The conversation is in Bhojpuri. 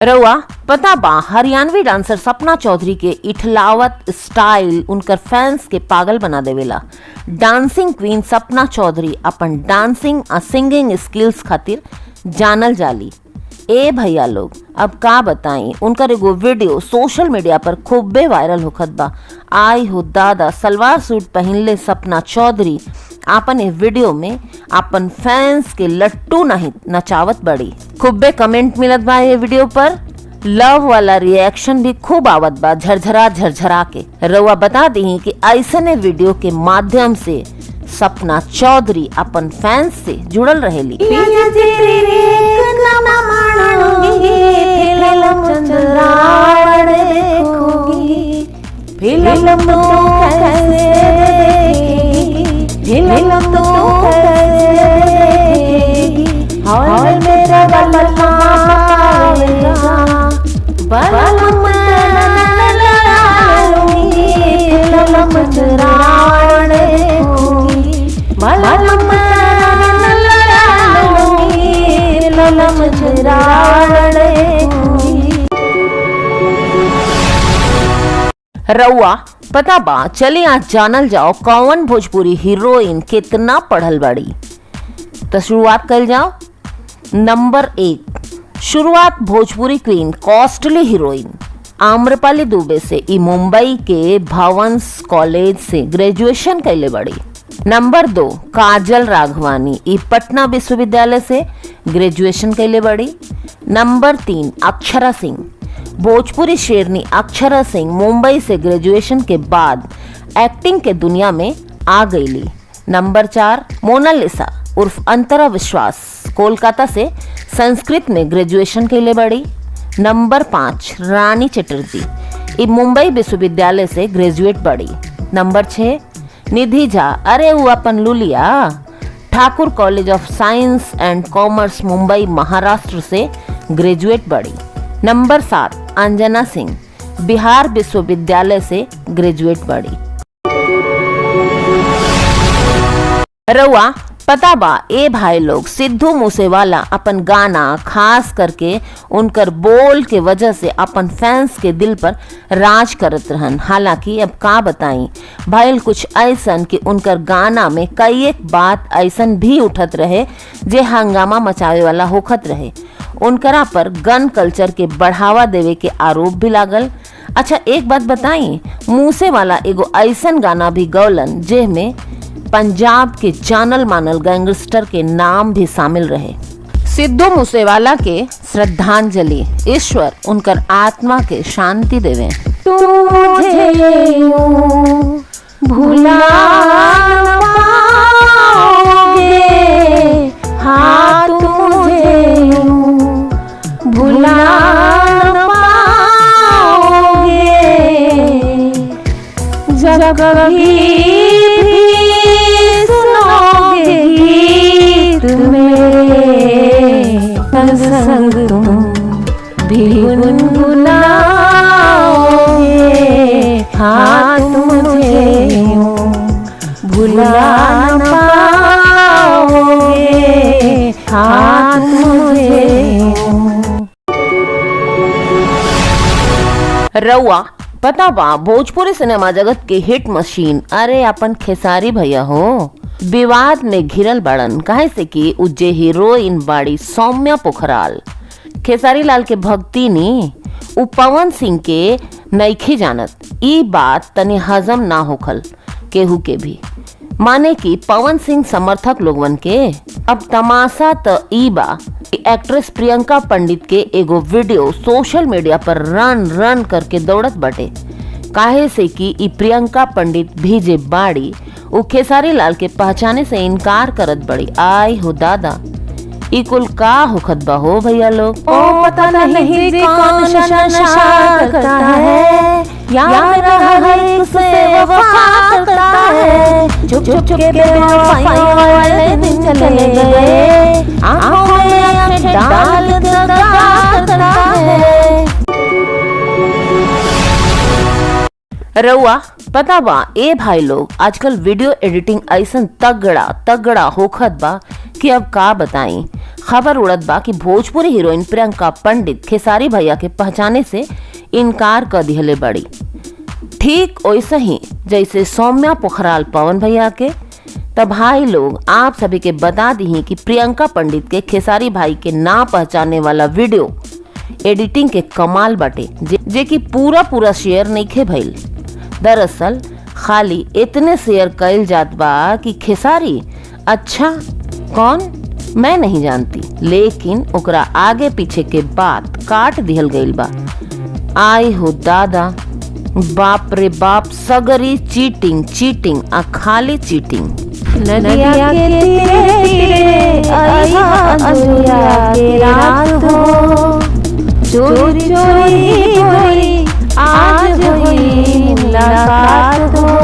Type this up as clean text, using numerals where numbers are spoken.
रउआ पता बा हरियाणवी डांसर सपना चौधरी के इठलावत स्टाइल उनकर फैंस के पागल बना देवेला। डांसिंग क्वीन सपना चौधरी अपन डांसिंग आ सिंगिंग स्किल्स खातिर जानल जाली। ए भैया लोग अब का बताई, उनकर एगो वीडियो सोशल मीडिया पर खूबे वायरल होखत बा। आई हो दादा, सलवार सूट पहनले सपना चौधरी आपन ए वीडियो में अपन फैंस के लट्टू नहीं नचावत बड़ी। खूबे कमेंट मिलत बा ये वीडियो पर, लव वाला रिएक्शन भी खूब आवत बा झरझरा झरझरा के। रउआ बता दी कि ऐसने वीडियो के माध्यम से सपना चौधरी अपन फैंस से जुड़ल रहेली। रउआ पता बा, चलिए आज जानल जाओ कौन भोजपुरी हीरोइन कितना पढ़ल बड़ी। तो शुरुआत कर जाओ। नंबर 1, शुरुआत Bhojpuri queen costly heroine Amrapali Dubey से। ई मुंबई के भवंस कॉलेज से ग्रेजुएशन कैले बड़ी। नंबर 2, काजल राघवानी, ई पटना विश्वविद्यालय से ग्रेजुएशन कैले बड़ी। नंबर 3, अक्षरा सिंह, भोजपुरी शेरनी अक्षरा सिंह मुंबई से ग्रेजुएशन के बाद एक्टिंग के दुनिया में आ गईली। नंबर 4, मोनालिसा उर्फ अंतरा विश्वास, कोलकाता से संस्कृत में ग्रेजुएशन कैले बड़ी। नंबर 5, रानी चटर्जी, ई मुंबई विश्वविद्यालय से ग्रेजुएट बड़ी। नंबर 6, निधि झा, अरे वो अपन लुलिया, Thakur college of science and commerce Mumbai Maharashtra से ग्रेजुएट बड़ी। नंबर 7, अंजना सिंह, बिहार विश्वविद्यालय से ग्रेजुएट बड़ी। रउआ पता बा, ए भाई लोग सिद्धू मूसेवाला अपन गाना खास करके उनकर बोल के वजह से अपन फैंस के दिल पर राज करत रहन। हालांकि अब का बताई, भाई कुछ ऐसन कि उनकर गाना में कई एक बात ऐसन भी उठत रहे जे हंगामा मचावे वाला होखत रहे। उनकरा पर गन कल्चर के बढ़ावा देवे के आरोप भी लागल। अच्छा एक बात बताई, मूसेवाला एगो ऐसन गाना भी गौलन जेमे पंजाब के जानल मानल गैंगस्टर के नाम भी शामिल रहे। सिद्धू मूसेवाला के श्रद्धांजलि, ईश्वर उनकर आत्मा के शांति देवे। तुझे भुला न पाओगे, हाँ तुझे भुला न पाओगे, जब कभी संग तुम भी गुनगुनाओगे, हाँ तुझे भुला न पाओगे, हाँ तुझे। रउआ पता बा, भोजपुरी सिनेमा जगत के हिट मशीन अरे अपन खेसारी भैया हो विवाद में घिरल बड़न। काहे से कि उज्जे हीरोइन बाड़ी सौम्या पोखराल। खेसारी लाल के भक्ति नी उ पवन सिंह के नइखे जानत। ई बात तनी हजम ना होखल केहू के भी, माने कि पवन सिंह समर्थक लोगन के। अब तमाशा त ई बा, एक्ट्रेस प्रियंका पंडित के एगो वीडियो सोशल मीडिया पर रन करके दौड़त बटे। काहे से कि ई प्रियंका पंडित भी जे बाड़ी उ खेसारी लाल के पहचाने से इनकार करत बड़ी। आई हो दादा, ई कुल का होखत बा हो भैया लोग। ओ पता नहीं जी कौन नशा करता है, याद रहा है से वफा करता है, चुप चुप के बेवफाई वाले दिन चले गए, आंखों में आंखें डाल दगा करता है। रउआ पता बा, ए भाई लोग आजकल वीडियो एडिटिंग ऐसन तगड़ा होखत बा कि अब का बताई। खबर उड़त बा कि भोजपुरी हीरोइन प्रियंका पंडित खेसारी भैया के पहचाने से इनकार कर दिहले बड़ी। ठीक वैसे ही जैसे सौम्या पोखराल पवन भैया के। तब भाई लोग आप सभी के बता दी कि प्रियंका पंडित के खेसारी भाई के ना पहचाने वाला वीडियो एडिटिंग के कमाल बाटे जे कि पूरा शेयर नहीं खे भइल। दरअसल खाली इतने शेयर कइल जात बा कि खेसारी अच्छा कौन मैं नहीं जानती, लेकिन ओकरा आगे पीछे के बात काट दिहल गइल बा। आई हो दादा, बाप रे बाप, सगरी चीटिंग आ खाली चीटिंग। नदिया के तीरे तीरे आइहा अंजुरिया के रात हो, चोरी चोरी आज हुई मुलाकात हो।